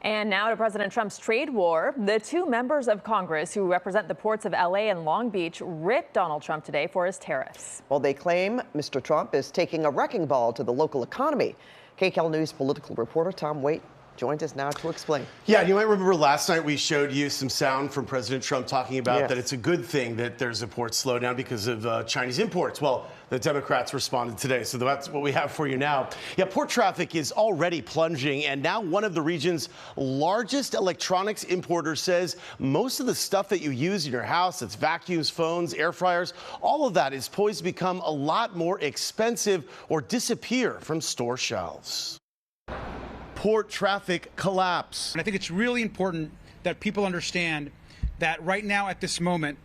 And now to President Trump's trade war. The two members of Congress who represent the ports of LA and Long Beach ripped Donald Trump today for his tariffs. Well, they claim Mr. Trump is taking a wrecking ball to the local economy. KCAL News political reporter Tom Waite joins us now to explain. Yeah, you might remember last night we showed you some sound from President Trump talking about that it's a good thing that there's a port slowdown because of Chinese imports. Well, the Democrats responded today, so that's what we have for you now. Yeah, port traffic is already plunging, and now one of the region's largest electronics importers says most of the stuff that you use in your house, that's vacuums, phones, air fryers, all of that is poised to become a lot more expensive or disappear from store shelves. Port traffic collapse. And I think it's really important that people understand that right now at this moment,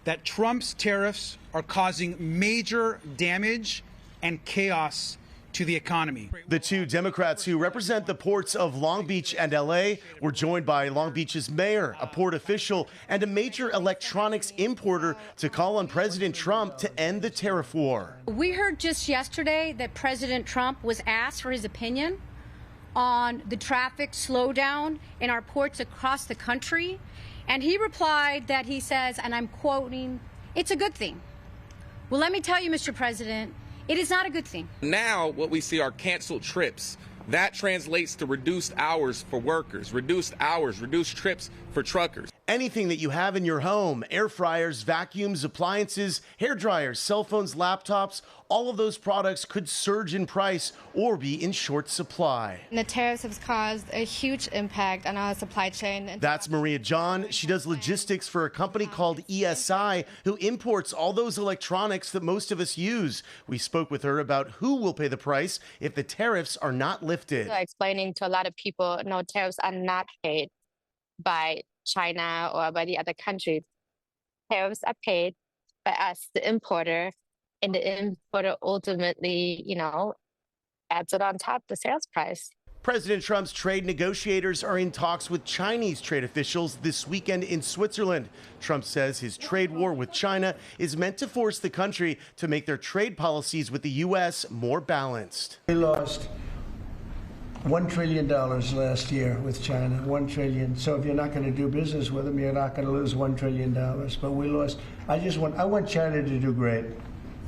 that Trump's tariffs are causing major damage and chaos to the economy. The two Democrats who represent the ports of Long Beach and LA were joined by Long Beach's mayor, a port official, and a major electronics importer to call on President Trump to end the tariff war. We heard just yesterday that President Trump was asked for his opinion on the traffic slowdown in our ports across the country. And he replied that he says, and I'm quoting, "It's a good thing." Well, let me tell you, Mr. President, it is not a good thing. Now what we see are canceled trips. That translates to reduced hours for workers, reduced hours, reduced trips for truckers. Anything that you have in your home, air fryers, vacuums, appliances, hair dryers, cell phones, laptops, all of those products could surge in price or be in short supply. The tariffs have caused a huge impact on our supply chain. That's Maria John. She does logistics for a company called ESI, who imports all those electronics that most of us use. We spoke with her about who will pay the price if the tariffs are not lifted. Explaining to a lot of people, no, tariffs are not paid by China or by the other countries. Tariffs are paid by us, the importer, and the importer ultimately, adds it on top of the sales price. President Trump's trade negotiators are in talks with Chinese trade officials this weekend in Switzerland. Trump says his trade war with China is meant to force the country to make their trade policies with the U.S. more balanced. We lost $1 trillion last year with China, $1 trillion. So if you're not going to do business with them, you're not going to lose $1 trillion. But we lost. I want China to do great.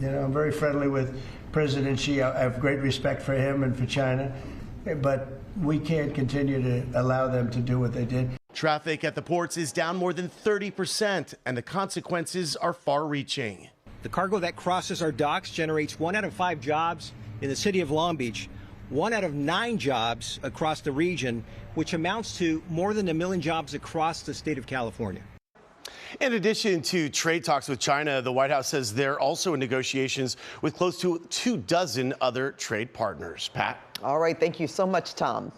I'm very friendly with President Xi. I have great respect for him and for China. But we can't continue to allow them to do what they did. Traffic at the ports is down more than 30%, and the consequences are far-reaching. The cargo that crosses our docks generates 1 out of 5 jobs in the city of Long Beach, 1 out of 9 jobs across the region, which amounts to more than 1 million jobs across the state of California. In addition to trade talks with China, the White House says they're also in negotiations with close to 24 other trade partners. Pat? All right. Thank you so much, Tom.